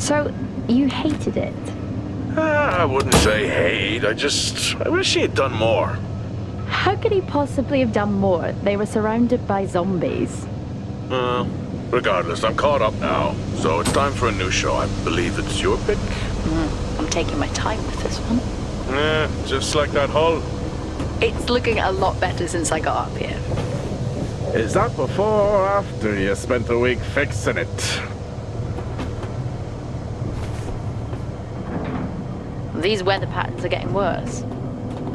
So, you hated it? I wouldn't say hate, I wish he had done more. How could he possibly have done more? They were surrounded by zombies. Regardless, I'm caught up now, so it's time for a new show. I believe it's your pick. I'm taking my time with this one. Just like that hull. It's looking a lot better since I got up here. Is that before or after you spent a week fixing it? These weather patterns are getting worse.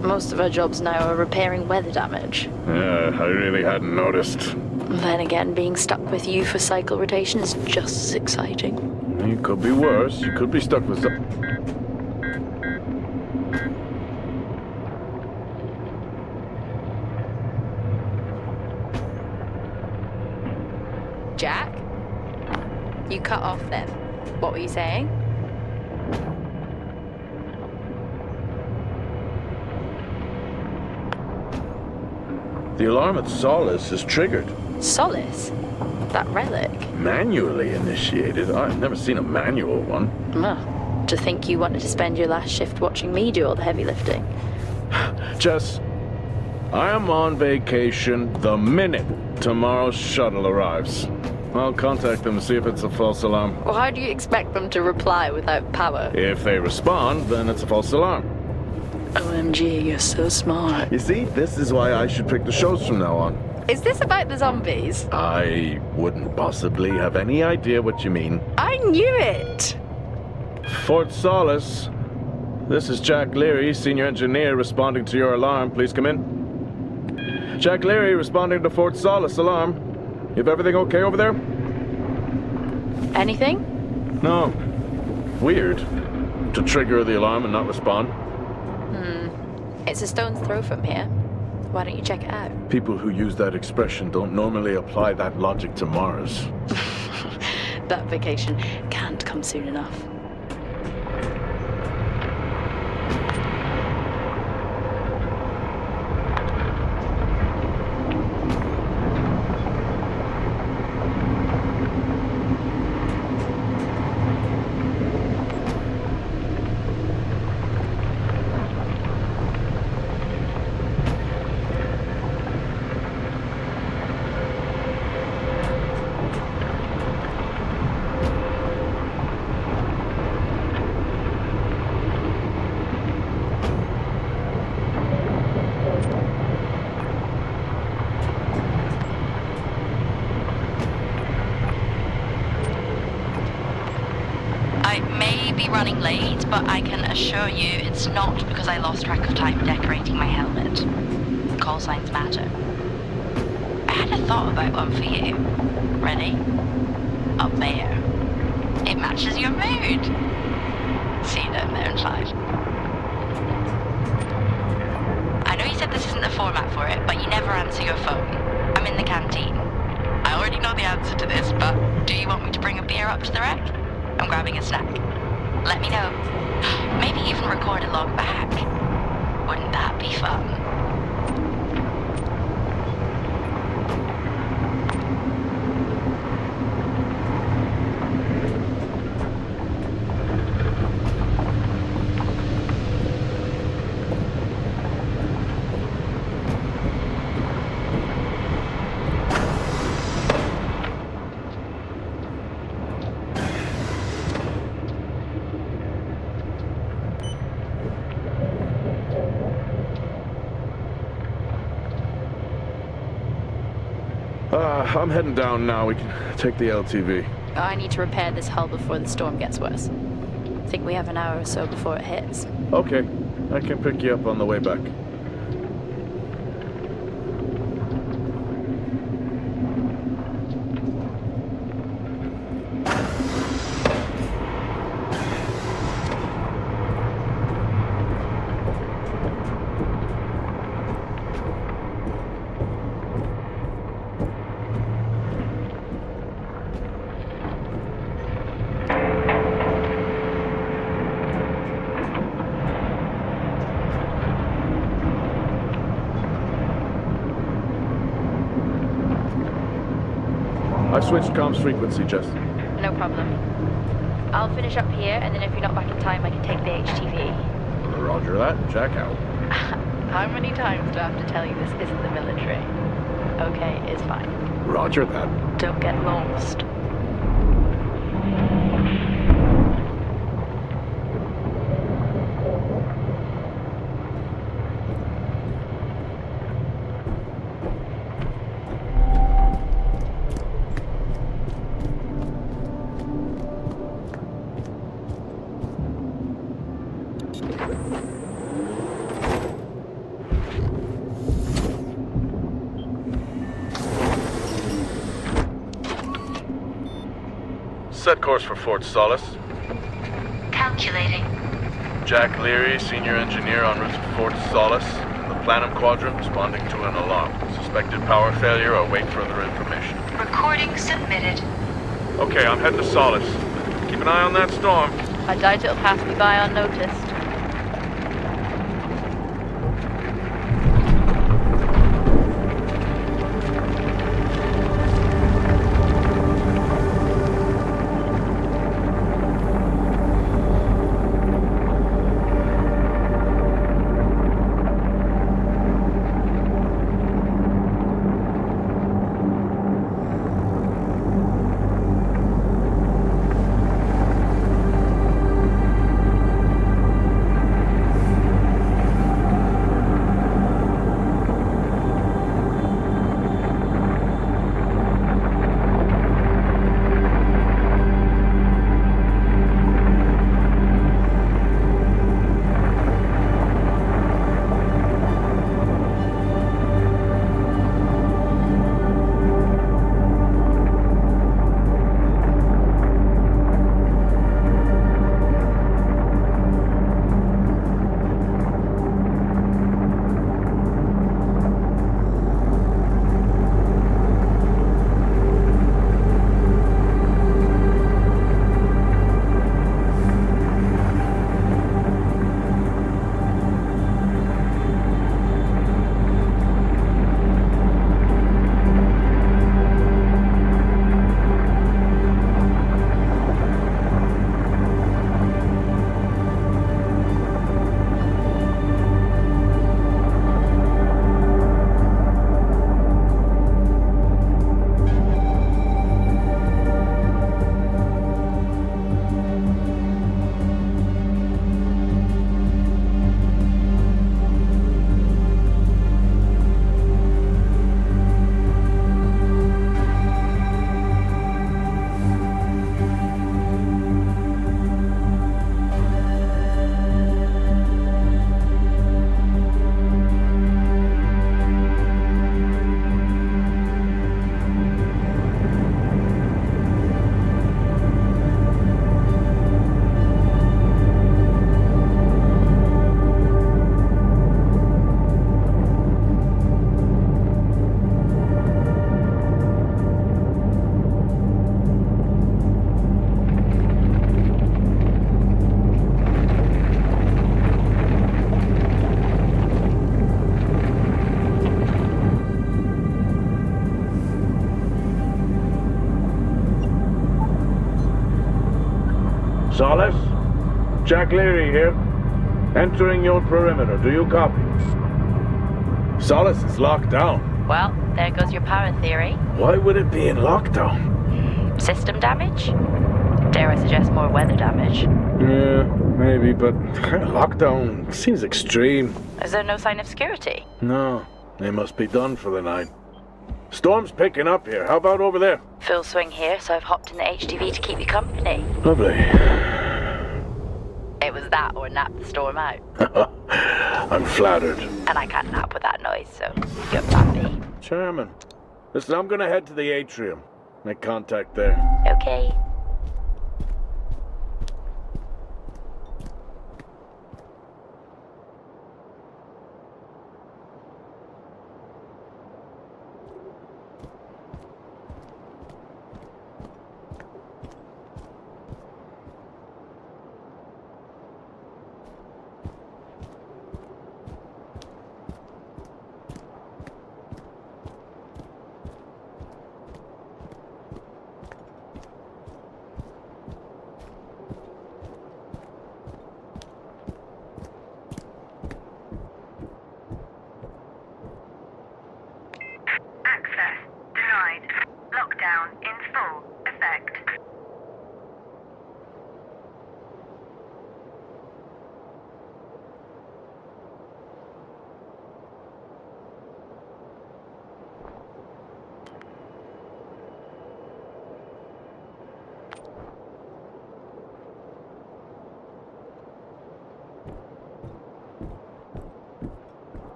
Most of our jobs now are repairing weather damage. Yeah, I really hadn't noticed. Then again, being stuck with you for cycle rotation is just as exciting. It could be worse. You could be stuck with some... Jack? You cut off then. What were you saying? The alarm at Solis is triggered. Solis? That relic? Manually initiated? I've never seen a manual one. To think you wanted to spend your last shift watching me do all the heavy lifting. Jess, I am on vacation the minute tomorrow's shuttle arrives. I'll contact them and see if it's a false alarm. Well, how do you expect them to reply without power? If they respond, then it's a false alarm. OMG, you're so smart. You see, this is why I should pick the shows from now on. Is this about the zombies? I wouldn't possibly have any idea what you mean. I knew it! Fort Solis. This is Jack Leary, senior engineer, responding to your alarm. Please come in. Jack Leary, responding to Fort Solis alarm. You have everything okay over there? Anything? No. Weird. To trigger the alarm and not respond. It's a stone's throw from here. Why don't you check it out? People who use that expression don't normally apply that logic to Mars. That vacation can't come soon enough. I may be running late, but I can assure you it's not because I lost track of time decorating my helmet. Call signs matter. I had a thought about one for you. Ready? Up there. It matches your mood. See you down there in 5. I know you said this isn't the format for it, but you never answer your phone. I'm in the canteen. I already know the answer to this, but do you want me to bring a beer up to the rack? I'm grabbing a snack. Let me know. Maybe even record a log back. Wouldn't that be fun? I'm heading down now. We can take the LTV. I need to repair this hull before the storm gets worse. I think we have an hour or so before it hits. Okay. I can pick you up on the way back. I've switched comms frequency, Jess. No problem. I'll finish up here, and then if you're not back in time, I can take the HTV. Roger that. Jack out. How many times do I have to tell you this isn't the military? Okay, it's fine. Roger that. Don't get lost. Set course for Fort Solis. Calculating. Jack Leary, senior engineer en route to Fort Solis. The Planum Quadrant responding to an alarm. Suspected power failure. Await further information. Recording submitted. Okay, I'm heading to Solis. Keep an eye on that storm. I doubt it'll pass me by unnoticed. Solis? Jack Leary here. Entering your perimeter. Do you copy? Solis is locked down. Well, there goes your power theory. Why would it be in lockdown? System damage? Dare I suggest more weather damage? Yeah, maybe, but lockdown seems extreme. Is there no sign of security? No, they must be done for the night. Storm's picking up here. How about over there? Full swing here, so I've hopped in the HTV to keep you company. Lovely. It was that or nap the storm out. I'm flattered. And I can't nap with that noise, so good plan me. Chairman. Listen, I'm gonna head to the atrium. Make contact there. Okay.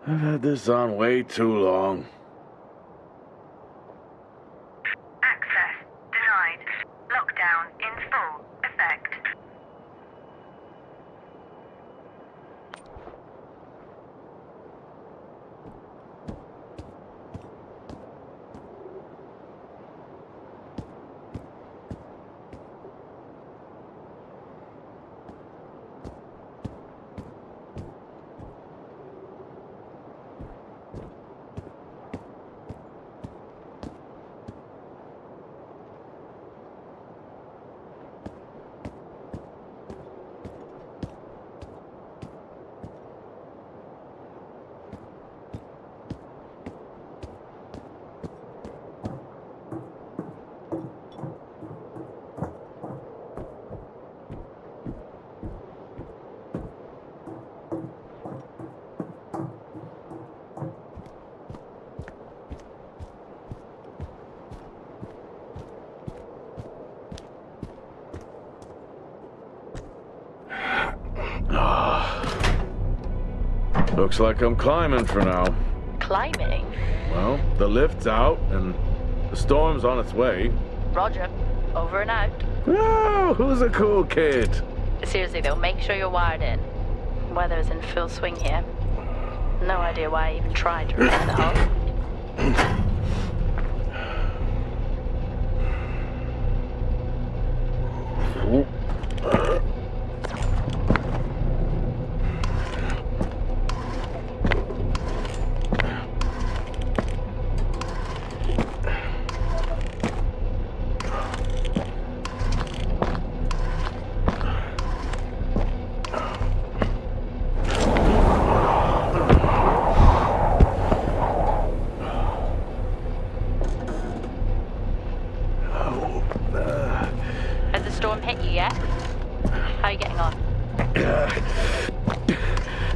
I've had this on way too long. Access denied. Lockdown in full effect. Looks like I'm climbing for now. Climbing? Well, the lift's out and the storm's on its way. Roger. Over and out. Oh, who's a cool kid? Seriously though, make sure you're wired in. Weather is in full swing here. No idea why I even tried to repair the hull. Has the storm hit you yet? How are you getting on?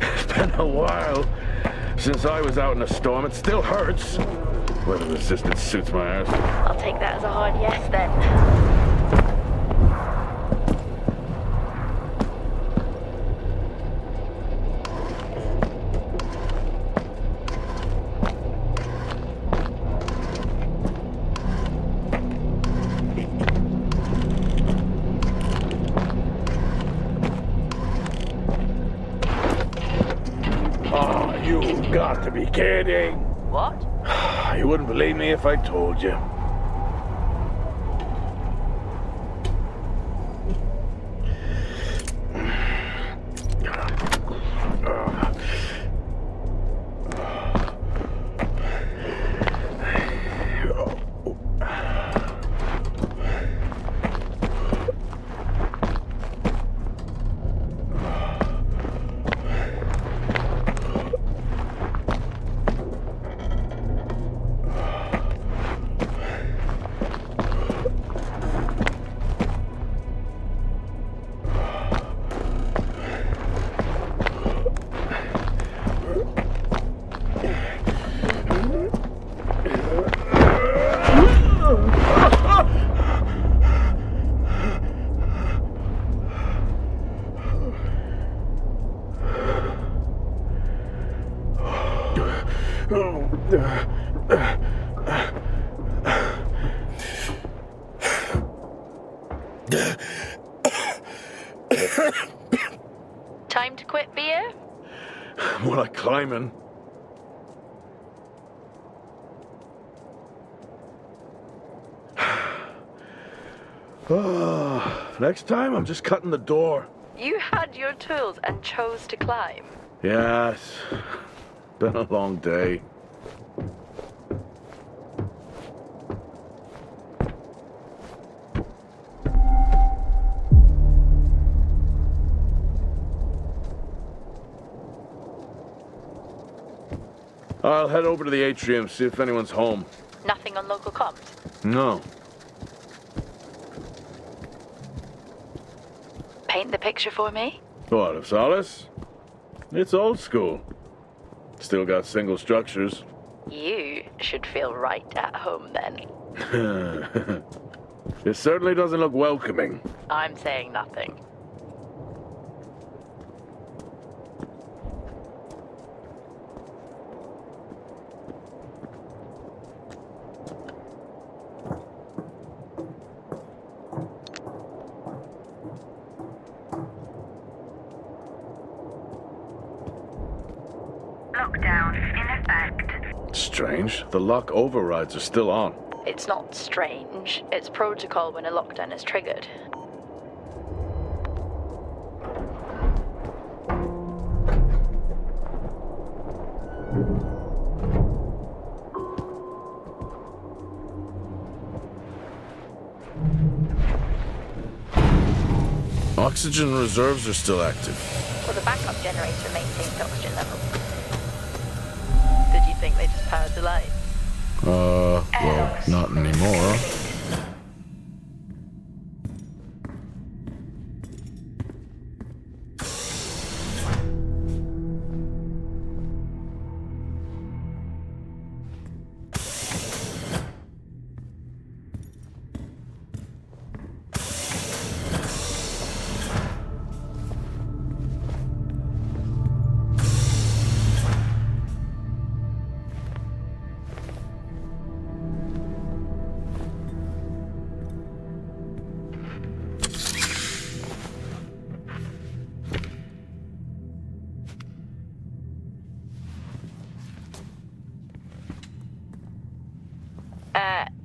It's been a while since I was out in a storm. It still hurts. Weather resistance suits my ass. I'll take that as a hard yes then. You've got to be kidding. What? You wouldn't believe me if I told you. Time to quit beer? More like climbing. Next time, I'm just cutting the door. You had your tools and chose to climb. Yes. Been a long day. I'll head over to the atrium, see if anyone's home. Nothing on local comms? No. Paint the picture for me? What, of Solis? It's old school. Still got single structures. You should feel right at home then. It certainly doesn't look welcoming. I'm saying nothing. strange. The lock overrides are still on. It's not strange. It's protocol when a lockdown is triggered. Oxygen reserves are still active. Well, the backup generator maintains oxygen levels. Did you think they just powered the light? Well, not anymore.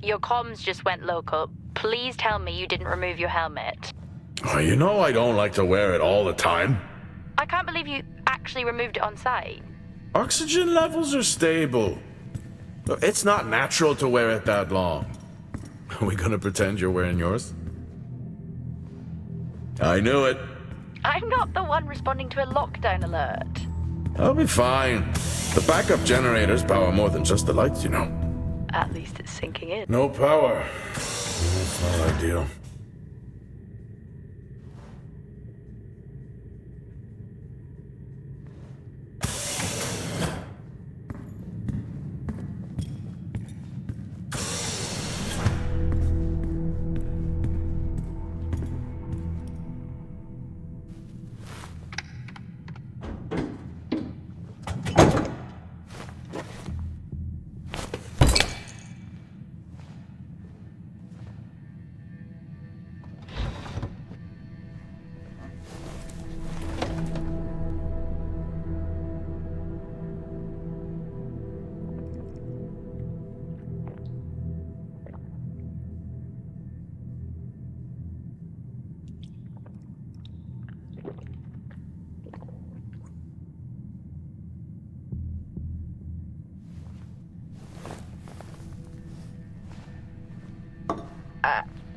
Your comms just went local. Please tell me you didn't remove your helmet. Oh, you know I don't like to wear it all the time. I can't believe you actually removed it on site. Oxygen levels are stable. It's not natural to wear it that long. Are we gonna pretend you're wearing yours? I knew it. I'm not the one responding to a lockdown alert. I'll be fine. The backup generators power more than just the lights, you know. At least it's sinking in. No power. That's not ideal.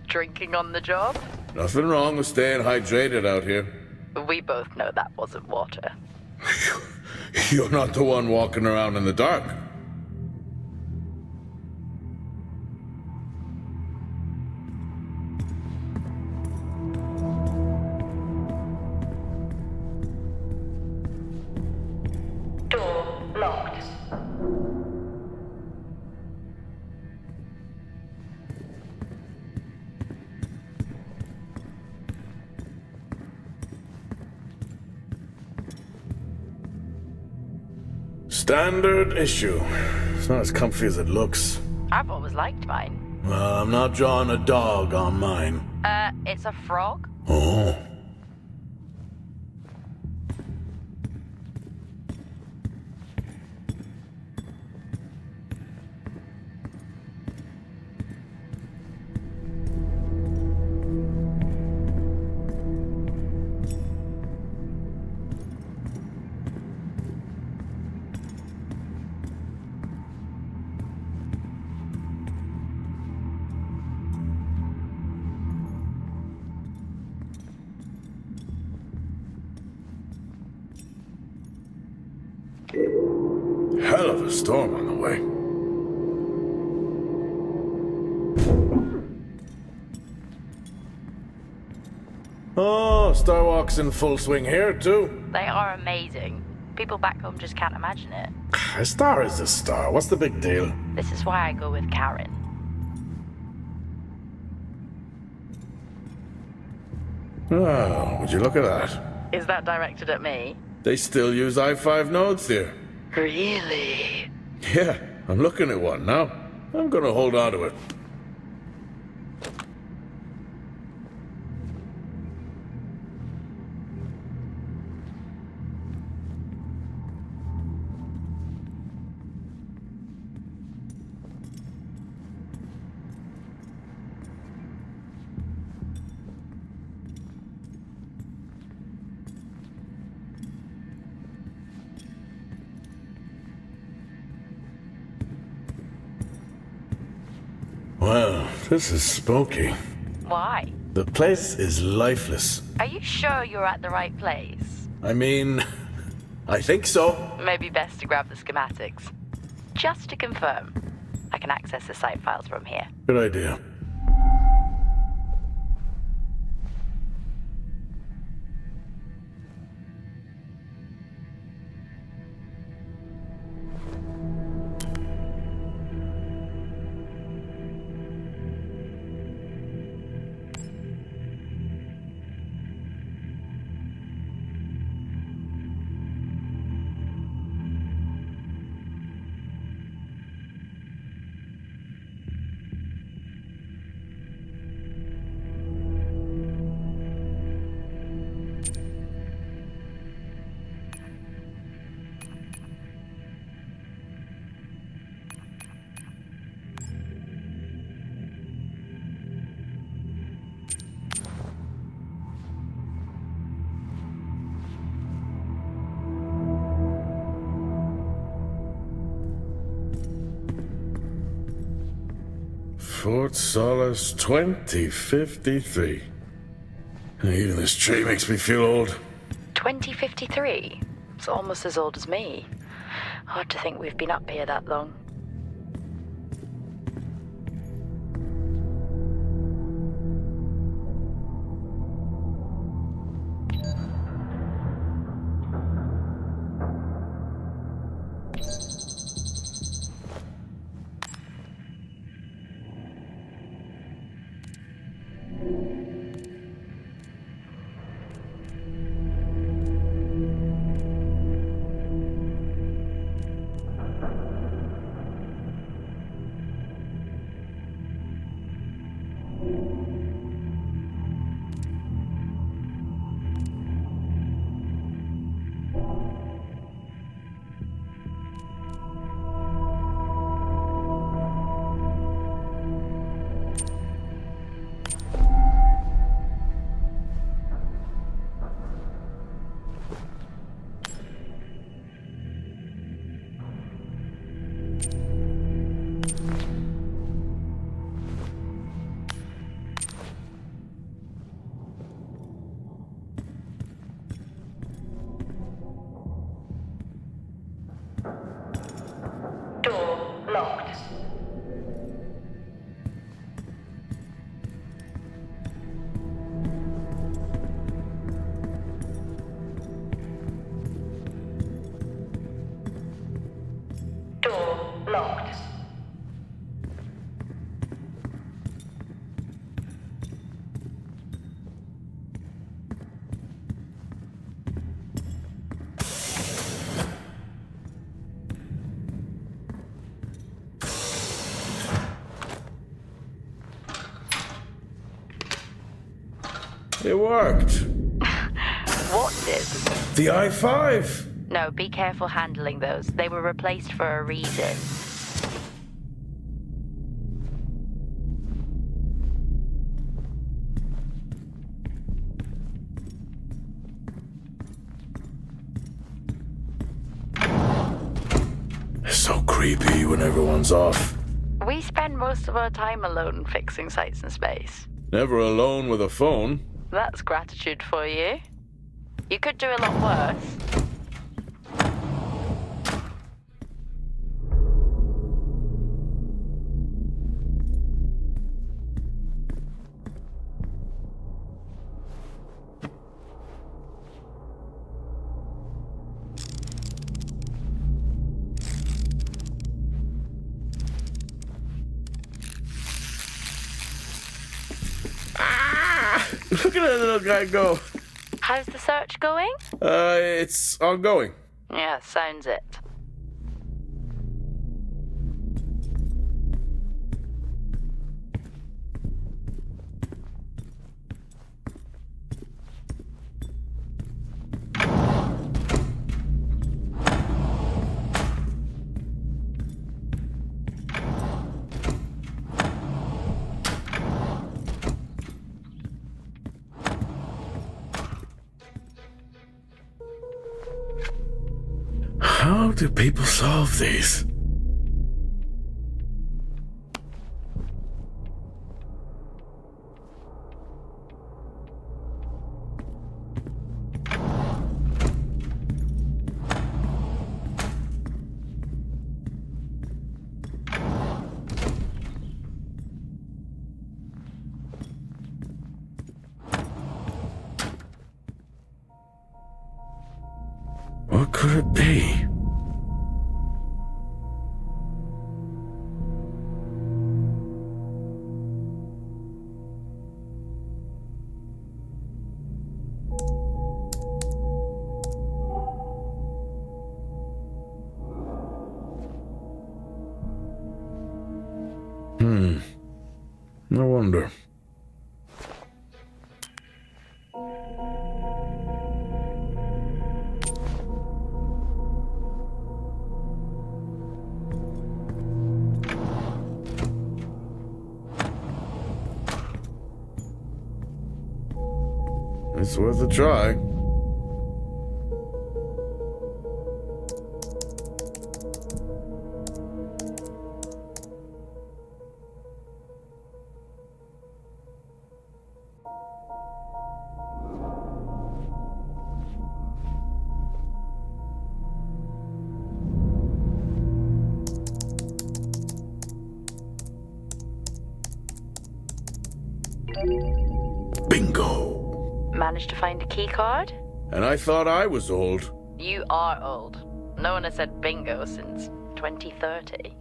Drinking on the job? Nothing wrong with staying hydrated out here. We both know that wasn't water. You're not the one walking around in the dark. Door locked. Standard issue. It's not as comfy as it looks. I've always liked mine. Well, I'm not drawing a dog on mine. It's a frog? Oh. Hell of a storm on the way. Oh, Starwalk's in full swing here, too. They are amazing. People back home just can't imagine it. A star is a star. What's the big deal? This is why I go with Karen. Oh, would you look at that? Is that directed at me? They still use i5 nodes here. Really? Yeah, I'm looking at one now. I'm gonna hold on to it. This is spooky. Why? The place is lifeless. Are you sure you're at the right place? I mean, I think so. Maybe best to grab the schematics. Just to confirm, I can access the site files from here. Good idea. Fort Solis 2053. Even this tree makes me feel old. 2053? It's almost as old as me. Hard to think we've been up here that long. Door locked. Door locked. It worked. What did? The i5. No, be careful handling those. They were replaced for a reason. It's so creepy when everyone's off. We spend most of our time alone fixing sites in space. Never alone with a phone. That's gratitude for you. You could do a lot worse. Look at that little guy go. How's the search going? It's ongoing. Yeah, sounds it. How do people solve these? could it be? No wonder. It's worth a try. Bingo! Managed to find a key card? And I thought I was old. You are old. No one has said bingo since 2030.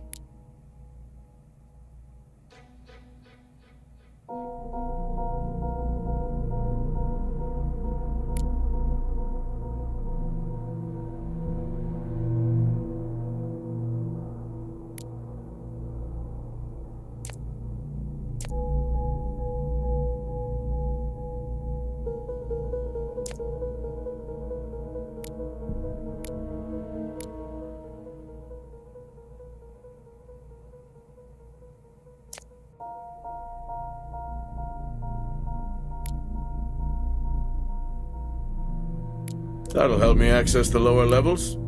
That'll help me access the lower levels.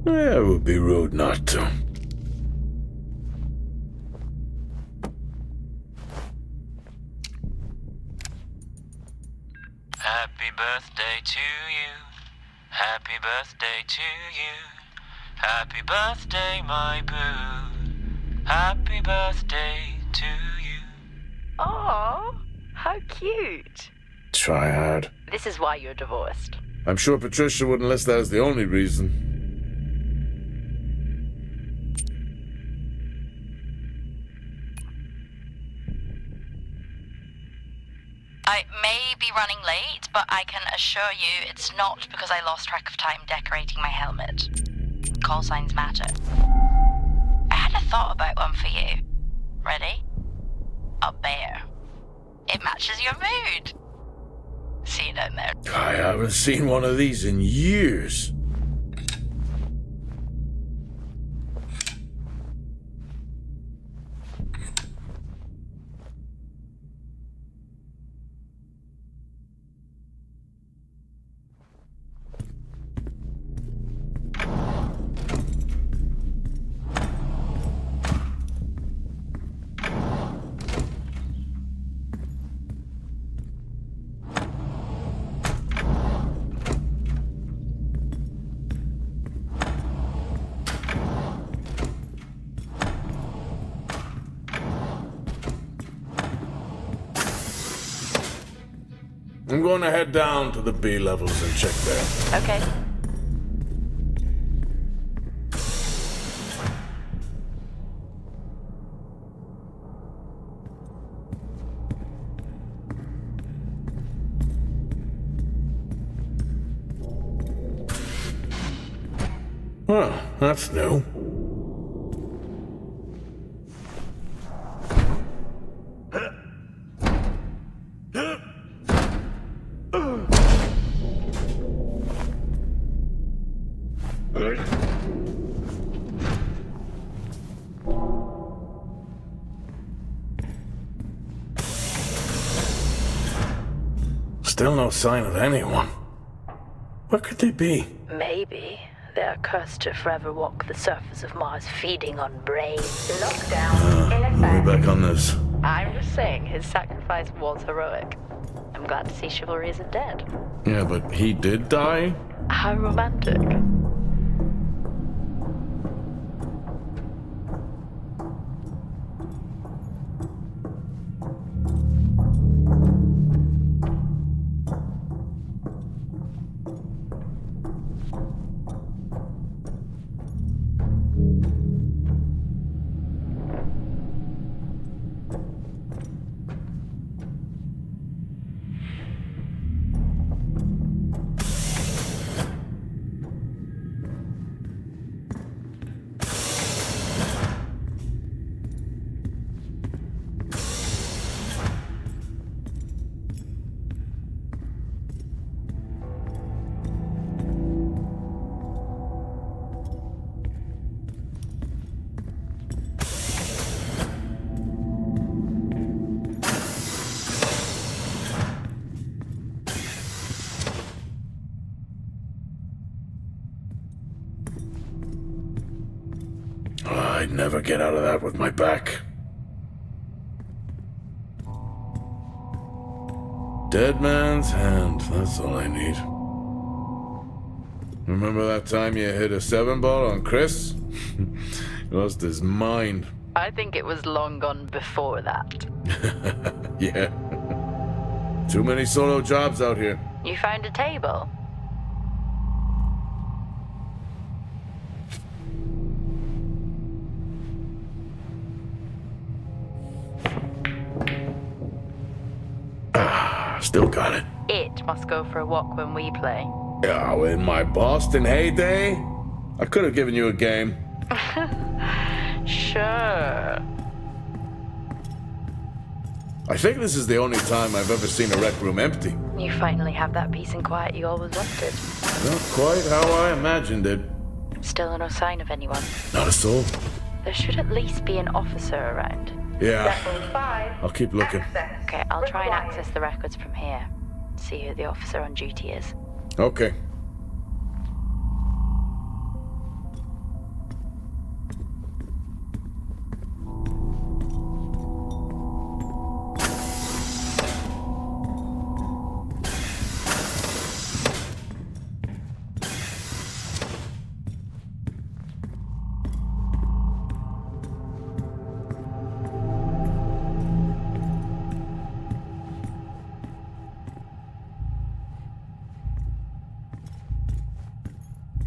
Yeah, it would be rude not to. Happy birthday to you. Happy birthday to you. Happy birthday, my boo. Happy birthday to you. Oh, how cute. Try hard. This is why you're divorced. I'm sure Patricia wouldn't list that as the only reason. I may be running late, but I can assure you it's not because I lost track of time decorating my helmet. Call signs matter. I had a thought about one for you. Ready? A bear. It matches your mood. See you down there. I haven't seen one of these in years. I'm going to head down to the B levels and check there. Okay. Well, that's new. Still no sign of anyone. Where could they be? Maybe they're cursed to forever walk the surface of Mars feeding on brains. Lockdown in We'll effect. be back on this. I'm just saying his sacrifice was heroic. I'm glad to see chivalry isn't dead. Yeah, but he did die? How romantic. I'd never get out of that with my back. Dead man's hand, that's all I need. Remember that time you hit a 7-ball on Chris? He lost his mind. I think it was long gone before that. Yeah. Too many solo jobs out here. You found a table? Still got it. It must go for a walk when we play. Oh, in my Boston heyday, I could have given you a game. Sure. I think this is the only time I've ever seen a rec room empty. You finally have that peace and quiet you always wanted. Not quite how I imagined it. Still no sign of anyone. Not a soul. There should at least be an officer around. Yeah, Level 5. I'll keep looking. Access Okay, I'll try and required. access the records from here. See who the officer on duty is. Okay.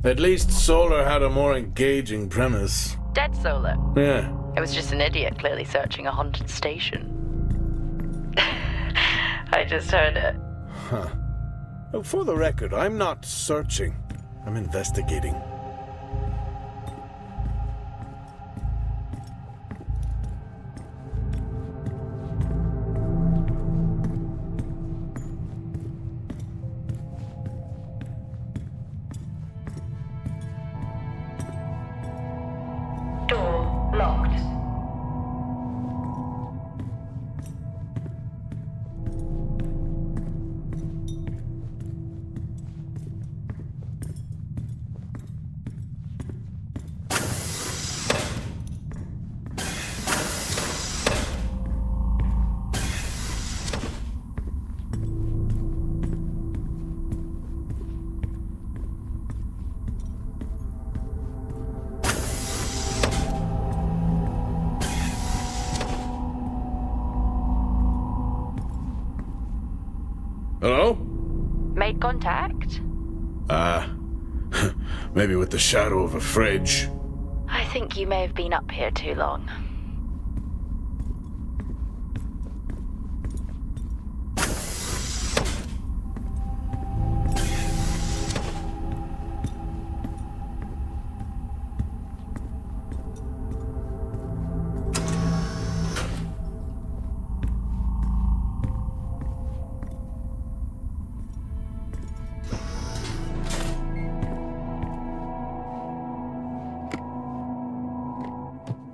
At least Solar had a more engaging premise. Dead Solar. Yeah. It was just an idiot clearly searching a haunted station. I just heard it. Huh. Well, for the record, I'm not searching. I'm investigating. Door locked. Hello? Made contact? Maybe with the shadow of a fridge. I think you may have been up here too long.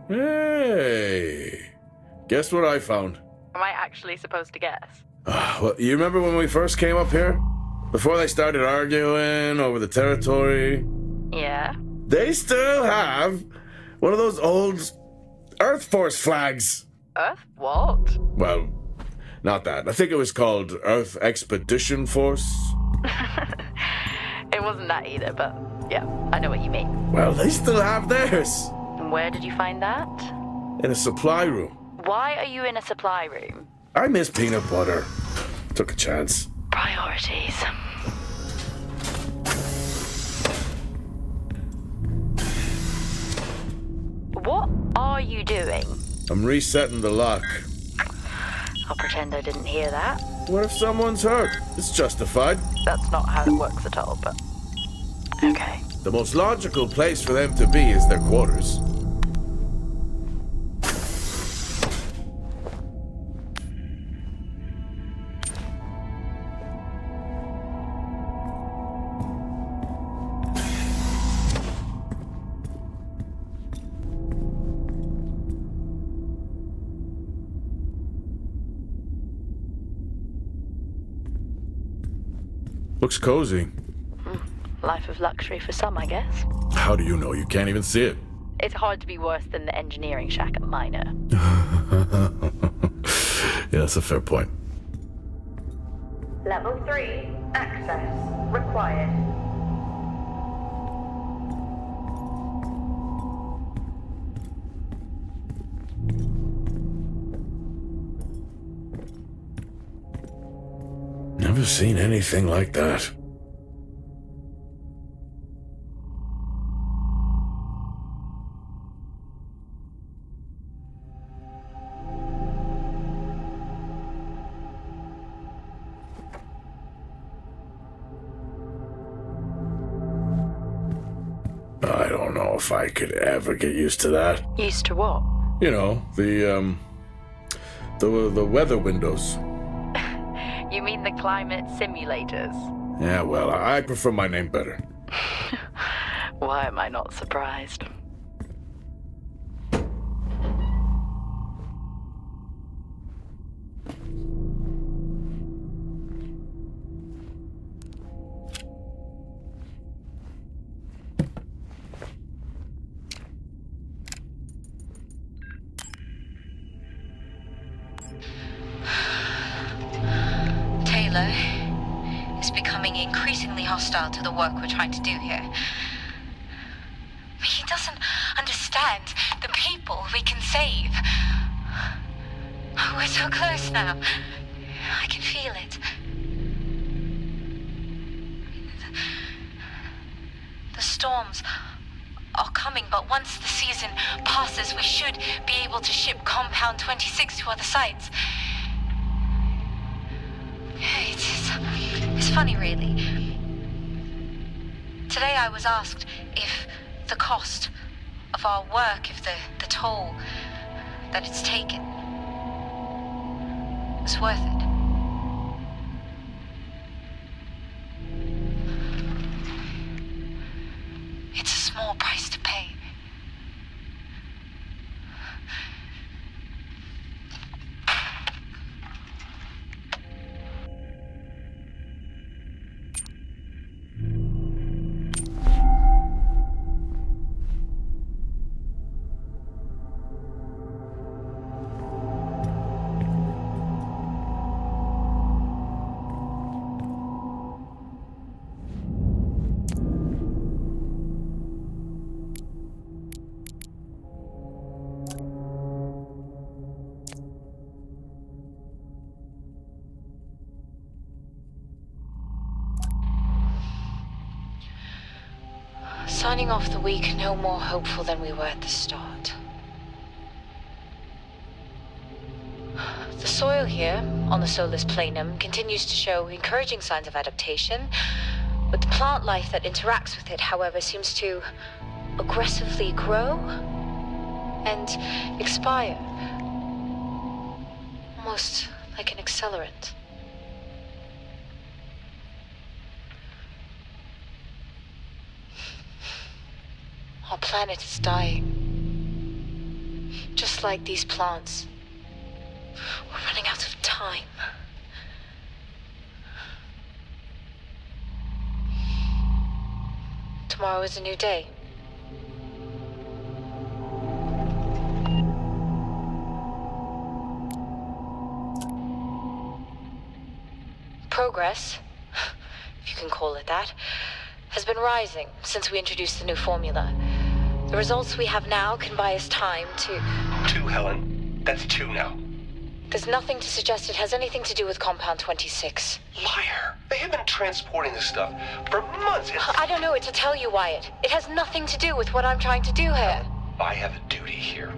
Hey! Guess what I found? Am I actually supposed to guess? Well, you remember when we first came up here? Before they started arguing over the territory, Yeah? they still have one of those old Earth Force flags. Earth what? Well, not that. I think it was called Earth Expedition Force. It wasn't that either, but yeah, I know what you mean. Well, they still have theirs. And where did you find that? In a supply room. Why are you in a supply room? I miss peanut butter. Took a chance. Priorities. What are you doing? I'm resetting the lock. I'll pretend I didn't hear that. What if someone's hurt? It's justified. That's not how it works at all, but... Okay. The most logical place for them to be is their quarters. Looks cozy. Life of luxury for some, I guess. How do you know? You can't even see it. It's hard to be worse than the engineering shack at Minor. Yeah, that's a fair point. Level 3. Access required. Never seen anything like that. I don't know if I could ever get used to that. Used to what? You know, the weather windows. You mean the climate simulators? Yeah, well, I prefer my name better. Why am I not surprised? Taylor is becoming increasingly hostile to the work we're trying to do here. He doesn't understand the people we can save. We're so close now. I can feel it. The storms are coming, but once the season passes, we should be able to ship Compound 26 to other sites. It's funny, really. Today I was asked if the cost of our work, if the toll that it's taken was worth it. It's a small price to pay. Signing off the week no more hopeful than we were at the start. The soil here, on the Solis Planum, continues to show encouraging signs of adaptation, but the plant life that interacts with it, however, seems to aggressively grow and expire. Almost like an accelerant. Our planet is dying. Just like these plants. We're running out of time. tomorrow is a new day. Progress, if you can call it that, has been rising since we introduced the new formula. The results we have now can buy us time to... 2, Helen. That's 2 now. There's nothing to suggest it has anything to do with Compound 26. Liar. They have been transporting this stuff for months. I don't know what to tell you, Wyatt. It has nothing to do with what I'm trying to do here. I have a duty here.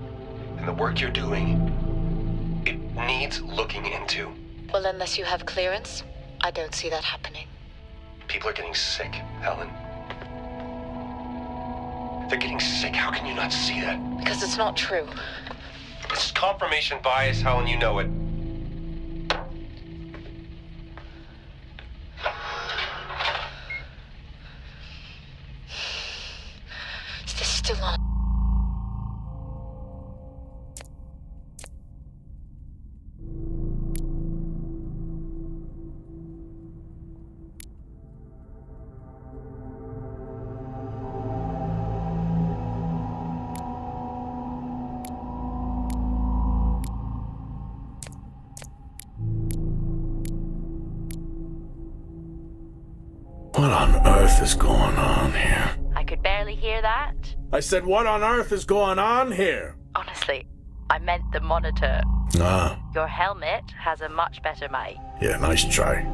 And the work you're doing, it needs looking into. Well, unless you have clearance, I don't see that happening. People are getting sick, Helen. They're getting sick. How can you not see that? Because it's not true. It's confirmation bias, Helen. You know it. Is this still on? What on earth is going on here? I could barely hear that. I said, what on earth is going on here? Honestly, I meant the monitor. Ah, Your helmet has a much better mic. yeah, nice try.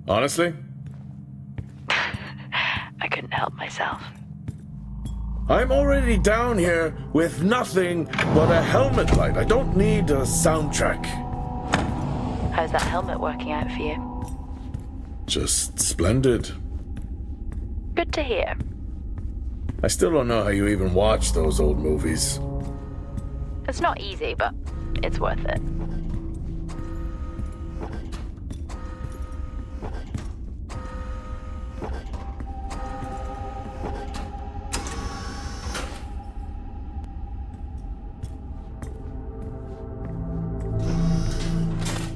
Honestly, I couldn't help myself. I'm already down here with nothing but a helmet light. I don't need a soundtrack. How's that helmet working out for you? Just splendid. Good to hear. I still don't know how you even watch those old movies. It's not easy, but it's worth it.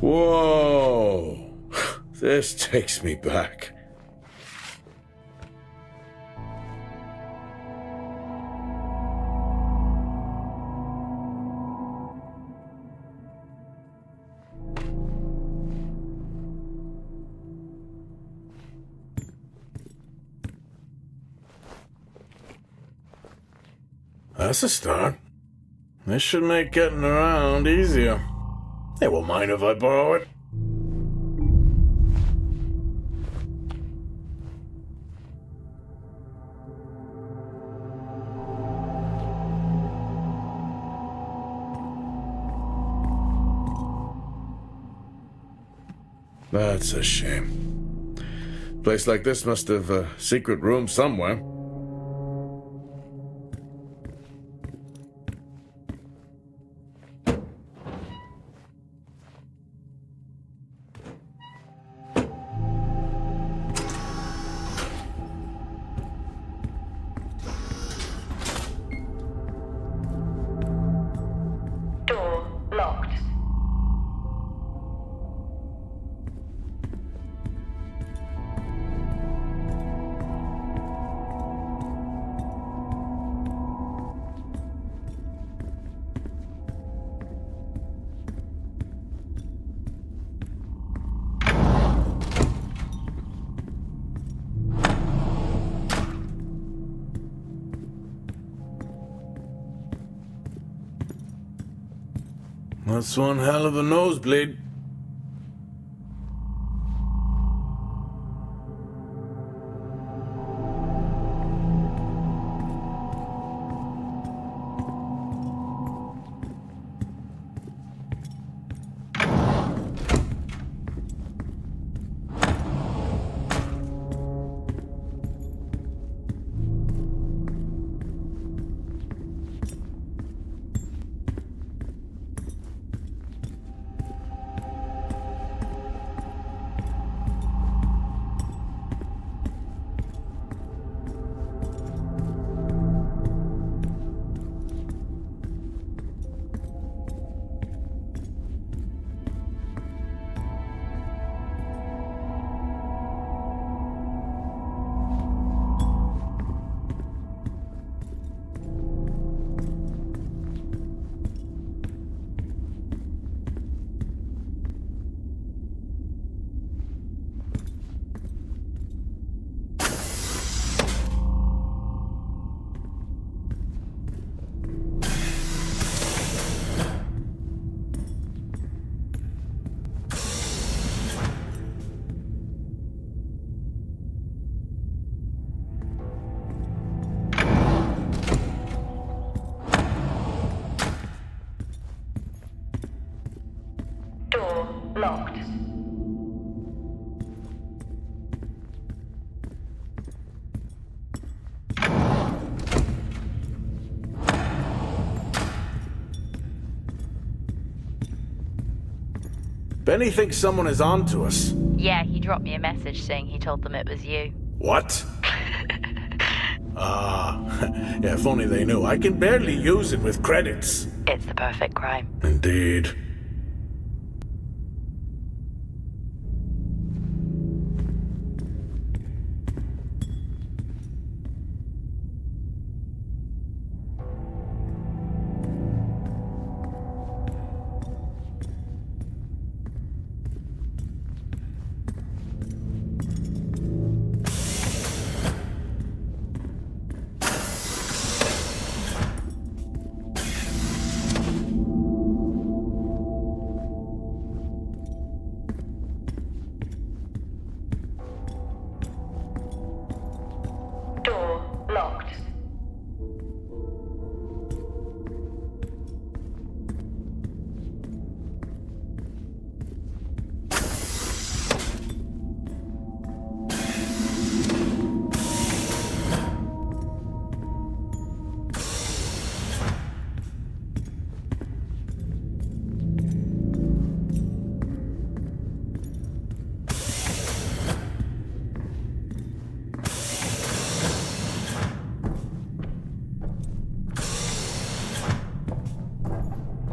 Whoa! This takes me back. That's a start. This should make getting around easier. They won't mind if I borrow it. That's a shame. A place like this must have a secret room somewhere. Door locked. That's one hell of a nosebleed. locked. Benny thinks someone is on to us. Yeah, he dropped me a message saying he told them it was you. What? Yeah, if only they knew. I can barely use it with credits. It's the perfect crime. Indeed. Door locked.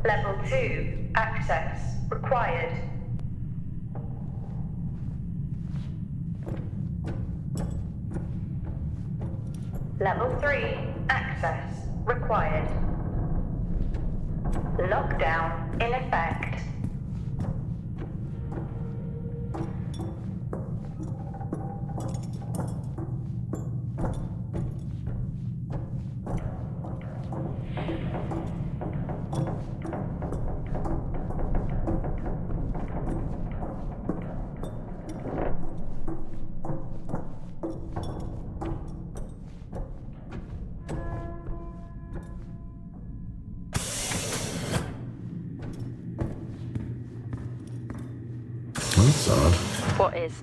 Level 2, access required. Level 3, access required. Lockdown in effect. That's odd. What is?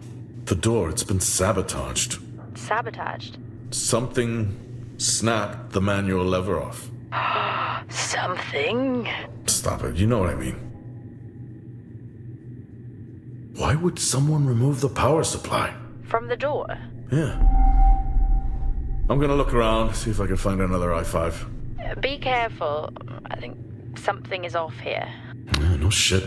The door, it's been sabotaged. Sabotaged? Something snapped the manual lever off. Something? Stop it, you know what I mean. Why would someone remove the power supply? From the door? Yeah. I'm gonna look around, see if I can find another i5. Be careful. I think something is off here. Yeah, no shit.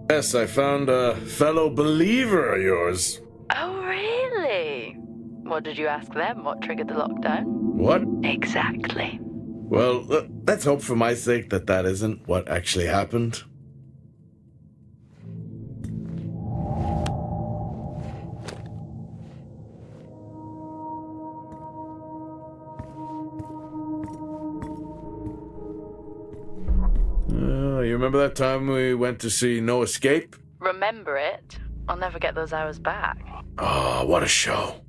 Yes, I found a fellow believer of yours. Oh, really? What did you ask them? What triggered the lockdown? What? Exactly. Well, let's hope for my sake that that isn't what actually happened. You remember that time we went to see No Escape? Remember it? I'll never get those hours back. Oh, what a show.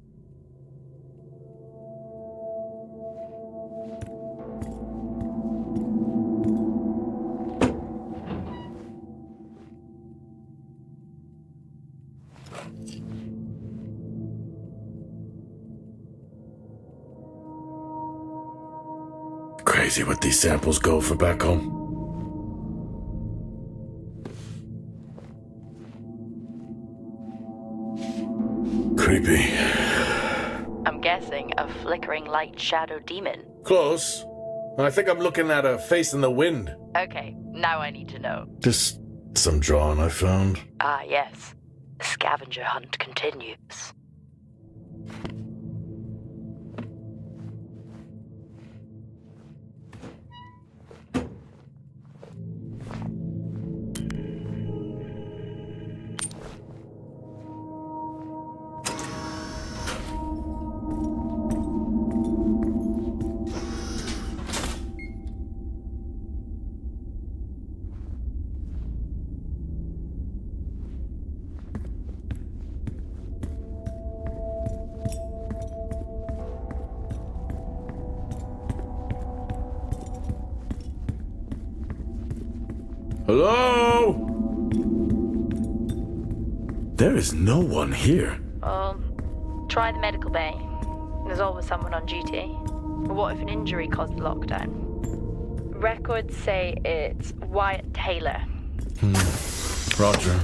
Crazy what these samples go for back home. Creepy. I'm guessing a flickering light shadow demon. Close. I think I'm looking at a face in the wind. Okay, now I need to know. Just some drawing I found. Ah, yes. The scavenger hunt continues. Hello? There is no one here. Well, try the medical bay. There's always someone on duty. But what if an injury caused the lockdown? Records say it's Wyatt Taylor. Roger.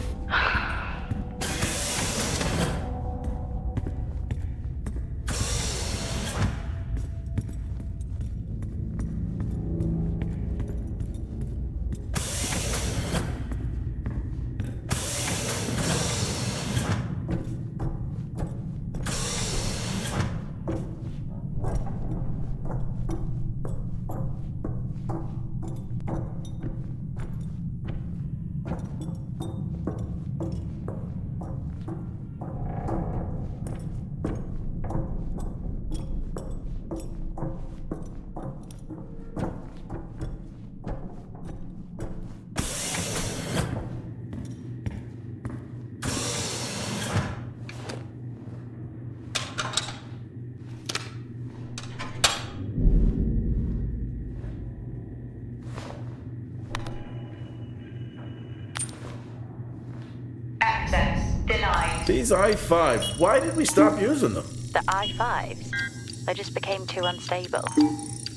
Access denied. These i5s, why did we stop using them? The I-5s, they just became too unstable.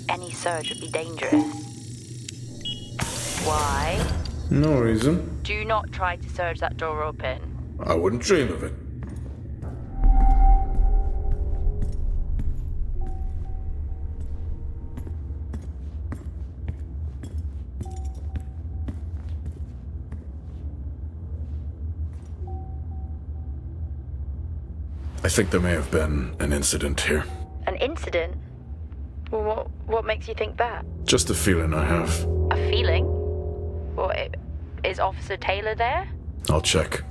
Any surge would be dangerous. Why? No reason. Do not try to surge that door open. I wouldn't dream of it. I think there may have been an incident here. An incident? Well, what makes you think that? Just a feeling I have. A feeling? Well, is Officer Taylor there? I'll check.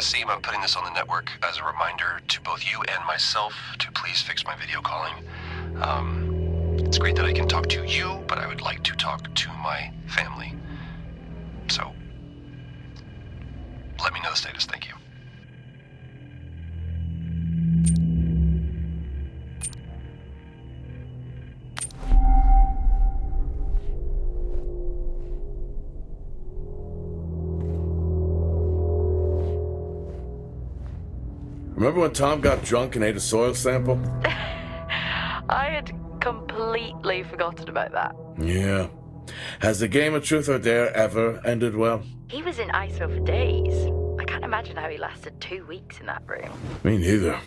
Seem, I'm putting this on the network as a reminder to both you and myself to please fix my video calling. It's great that I can talk to you, but I would like to talk to my family. So, let me know the status. Thank you. Remember when Tom got drunk and ate a soil sample? I had completely forgotten about that. Yeah. Has the game of truth or dare ever ended well? He was in ISO for days. I can't imagine how he lasted 2 weeks in that room. Me neither.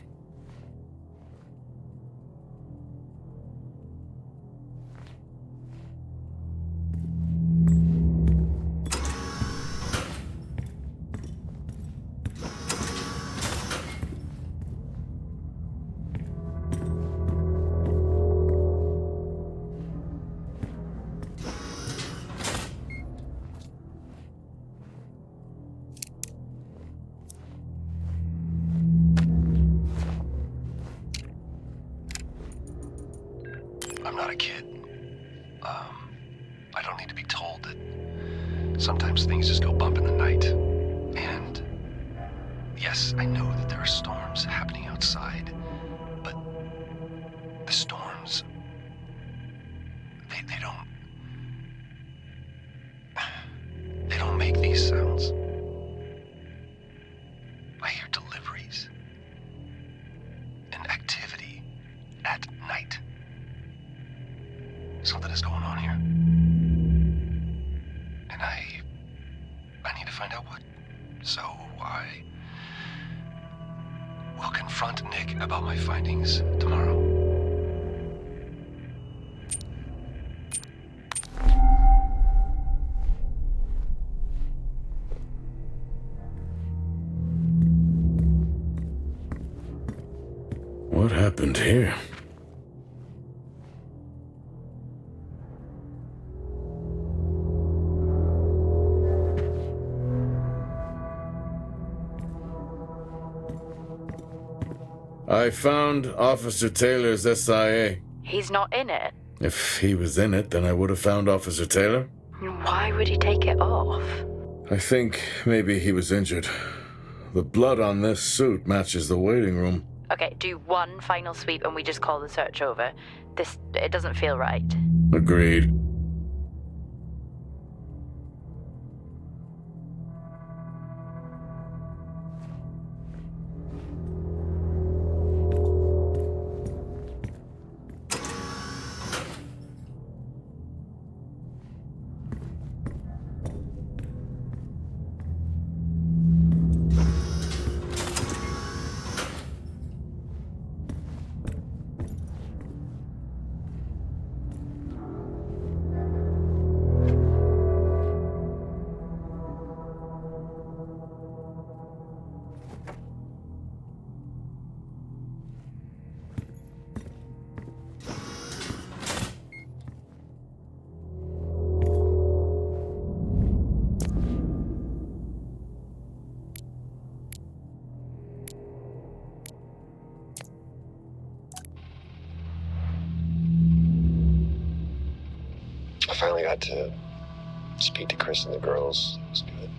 I'm not a kid. I don't need to be told that sometimes things just go bump in the night. And yes, I know that there are storms happening outside, but the storms, they don't make these sounds. I hear deliveries and activity at night. Something is going on here. And I need to find out what. So I will confront Nick about my findings tomorrow. I found Officer Taylor's SIA. He's not in it. If he was in it, then I would have found Officer Taylor. Why would he take it off? I think maybe he was injured. The blood on this suit matches the waiting room. Okay, do one final sweep and we just call the search over. It doesn't feel right. Agreed. I finally got to speak to Chris and the girls. It was good.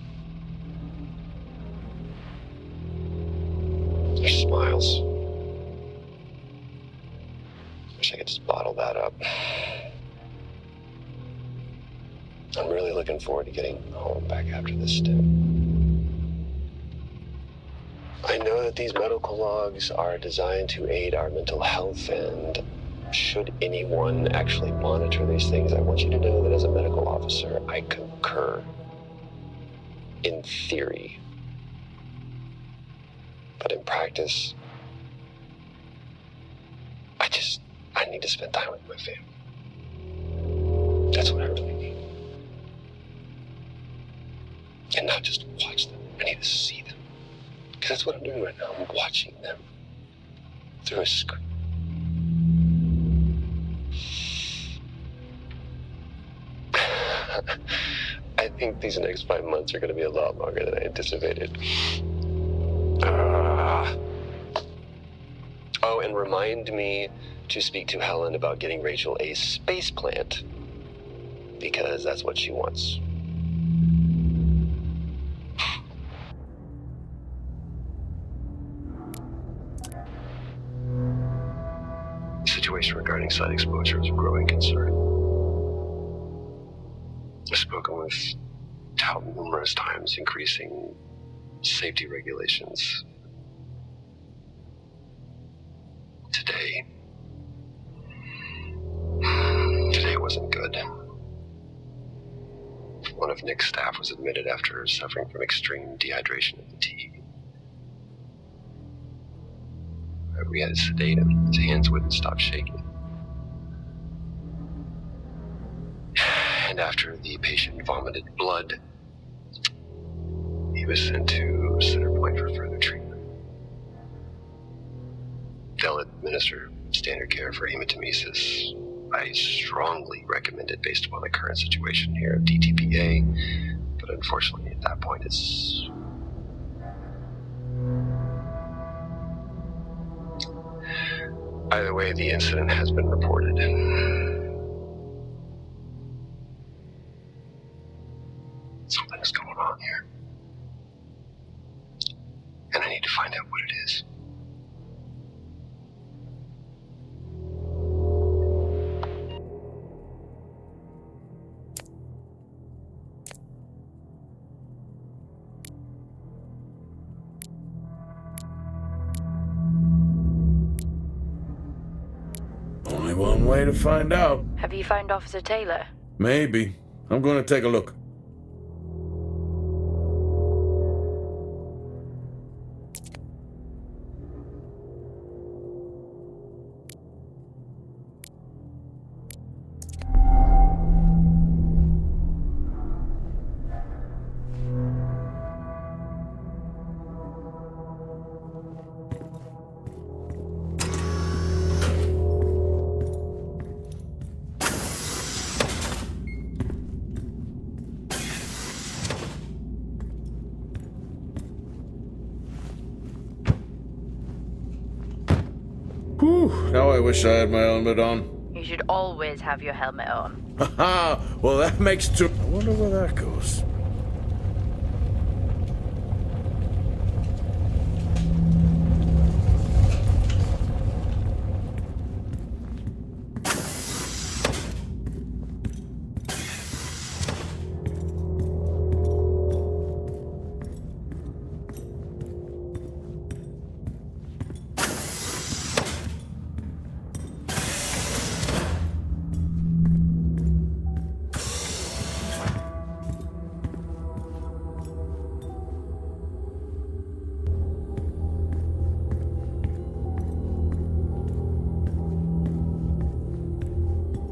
Their smiles. Wish I could just bottle that up. I'm really looking forward to getting home back after this stint. I know that these medical logs are designed to aid our mental health, and should anyone actually monitor these things, I want you to know that as a medical officer, I concur. In theory. But in practice, I need to spend time with my family. That's what I really need. And not just watch them, I need to see them. Because that's what I'm doing right now, I'm watching them through a screen. I think these next 5 months are going to be a lot longer than I anticipated. Oh, and remind me to speak to Helen about getting Rachel a space plant, because that's what she wants. The situation regarding site exposure is a growing concern. I've spoken with Tout numerous times, increasing safety regulations. Today wasn't good. One of Nick's staff was admitted after suffering from extreme dehydration and fatigue. We had to sedate him. His hands wouldn't stop shaking. And after the patient vomited blood, he was sent to Center Point for further treatment. They'll administer standard care for hematemesis. I strongly recommend it based upon the current situation here of DTPA, but unfortunately at that point it's... Either way, the incident has been reported. Something's going on here. And I need to find out what it is. Only one way to find out. Have you found Officer Taylor? Maybe. I'm going to take a look. I wish I had my helmet on. You should always have your helmet on. Haha! Well, that makes two. I wonder where that goes.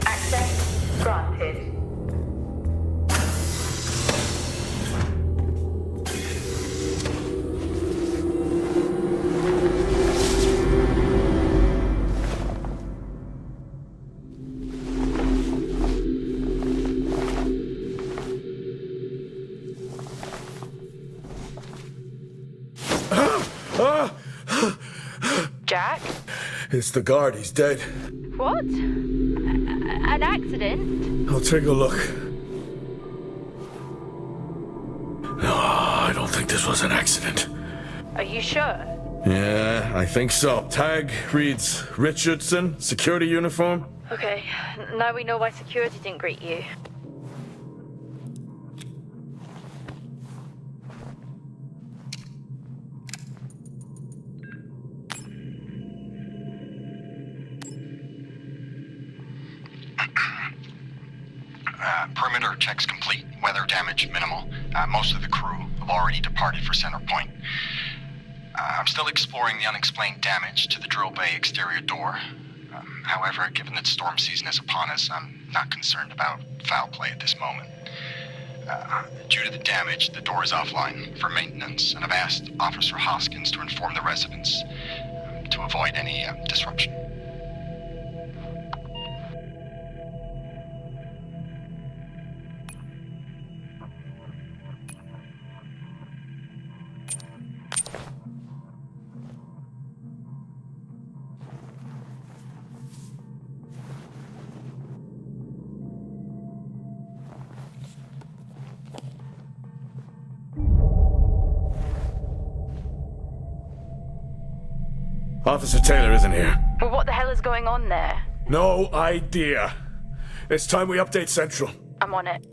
Access granted. Jack? It's the guard. He's dead. What? An accident? I'll take a look. No, I don't think this was an accident. Are you sure? Yeah, I think so. Tag reads Richardson, security uniform. Okay, now we know why security didn't greet you. Perimeter checks complete. Weather damage minimal. Most of the crew have already departed for Center Point. I'm still exploring the unexplained damage to the drill bay exterior door. However, given that storm season is upon us, I'm not concerned about foul play at this moment. Due to the damage, the door is offline for maintenance, and I've asked Officer Hoskins to inform the residents to avoid any disruption. Officer Taylor isn't here. Well, what the hell is going on there? No idea. It's time we update Central. I'm on it.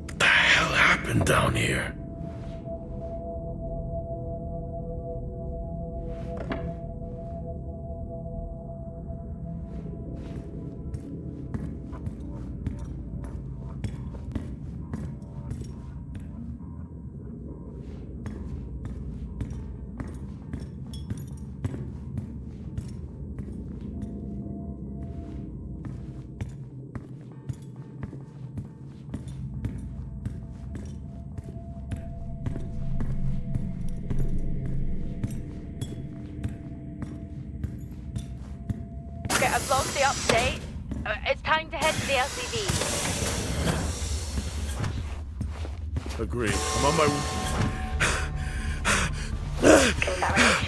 What the hell happened down here? Okay, I've logged the update. It's time to head to the LCD. Agreed. I'm on my...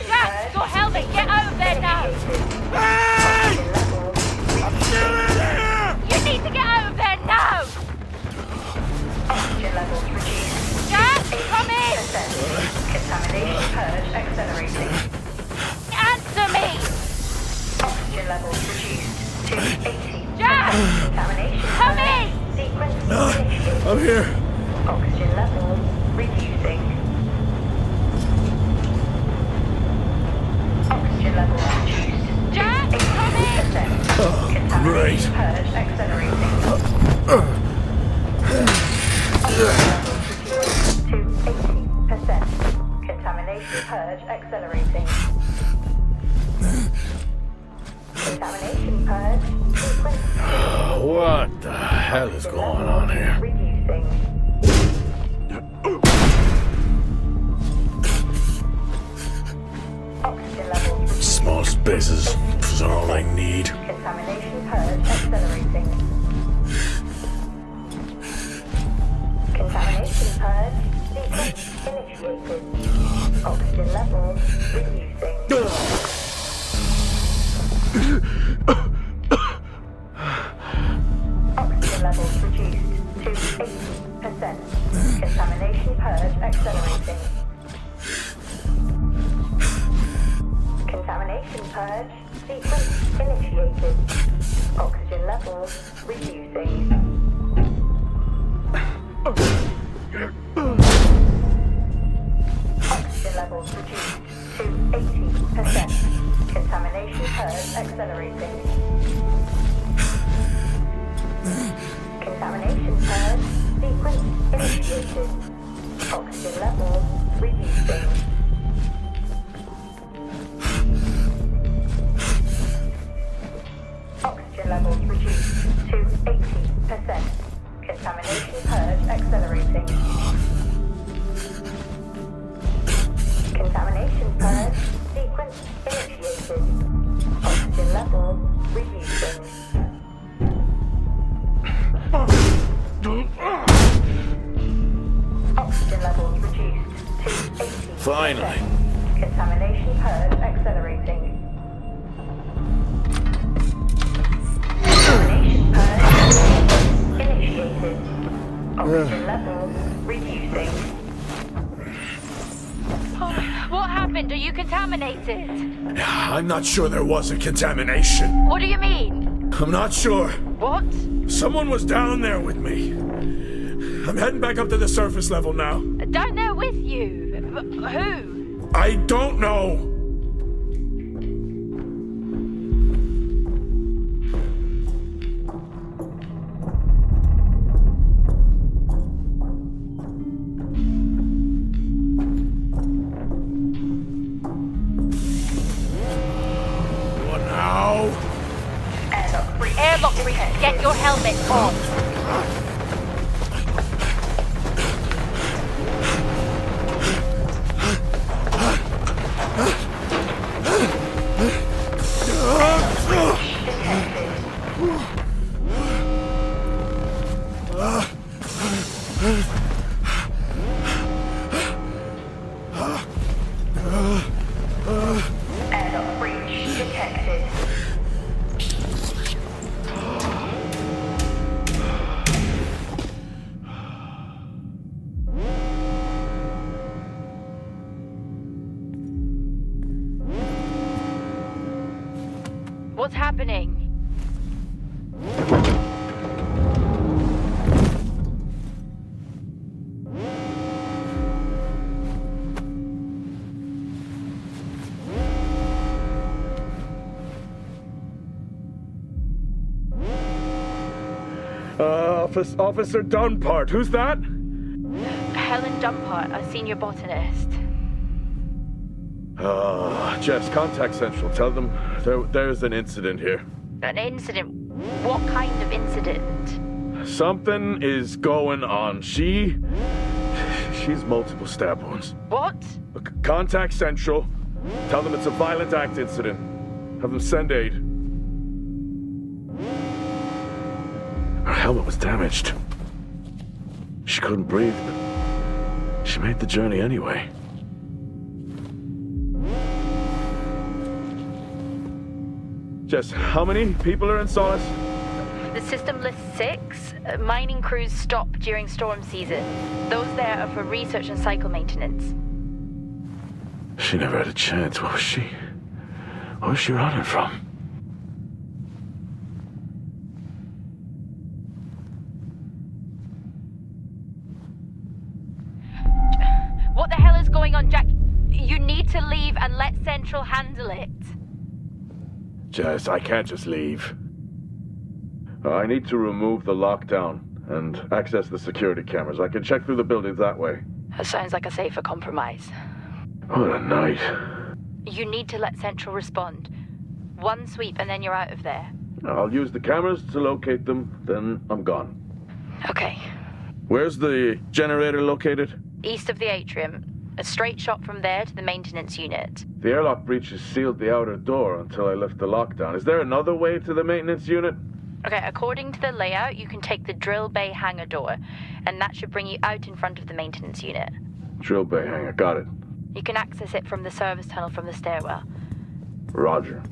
Jack, your helmet! Get out of there now! Hey! I'm still in here! You need to get out of there now! Oxygen levels reduced. Jack, come in! Contamination purge accelerating. Answer me! Oxygen levels reduced to 80%. Jack! Contamination Come purge in! sequence No, initiated. I'm here. Oxygen levels reducing. Oxygen levels reduced. Jack, come in! 80%. Oh, great. Contamination purge accelerating. To 80%. Contamination purge accelerating. Contamination purge sequence What the hell is going on here? reducing. Oxygen levels reduced. Small spaces is all I need. Contamination purge accelerating. Contamination Contamination purge accelerating. Contamination purge sequence initiated. Oxygen levels reducing. Oxygen levels reduced to 80%. Contamination purge accelerating. Contamination purge sequence initiated. Oxygen levels reducing. Oxygen levels reduced to 80%. Contamination purge accelerating. Contamination purge sequence initiated. Oxygen levels reducing. Oxygen levels reduced to 80%. Finally. Contamination purge accelerating. Contamination purge initiated. Oxygen levels reducing. What happened? Are you contaminated? I'm not sure there was a contamination. What do you mean? I'm not sure. What? Someone was down there with me. I'm heading back up to the surface level now. Down there with you? Who? I don't know. What now? Airlock breach. Get your helmet on. Airlock breach detected. What's happening? Officer Dunpart, who's that? Helen Dumpart, a senior botanist. Jeff's contact central. Tell them there's an incident here. An incident? What kind of incident? Something is going on. She's multiple stab wounds. What? Contact central. Tell them it's a violent act incident. Have them send aid. Her helmet was damaged. She couldn't breathe, but she made the journey anyway. Jess, how many people are in Solis? The system lists 6. Mining crews stop during storm season. Those there are for research and cycle maintenance. She never had a chance. What was she running from? What the hell is going on, Jack? You need to leave and let Central handle it. Jess, I can't just leave. I need to remove the lockdown and access the security cameras. I can check through the buildings that way. That sounds like a safer compromise. What a night. You need to let Central respond. One sweep and then you're out of there. I'll use the cameras to locate them, then I'm gone. Okay. Where's the generator located? East of the atrium. A straight shot from there to the maintenance unit. The airlock breaches sealed the outer door until I lift the lockdown. Is there another way to the maintenance unit? Okay, according to the layout, you can take the drill bay hangar door, and that should bring you out in front of the maintenance unit. Drill bay hangar, got it. You can access it from the service tunnel from the stairwell. Roger.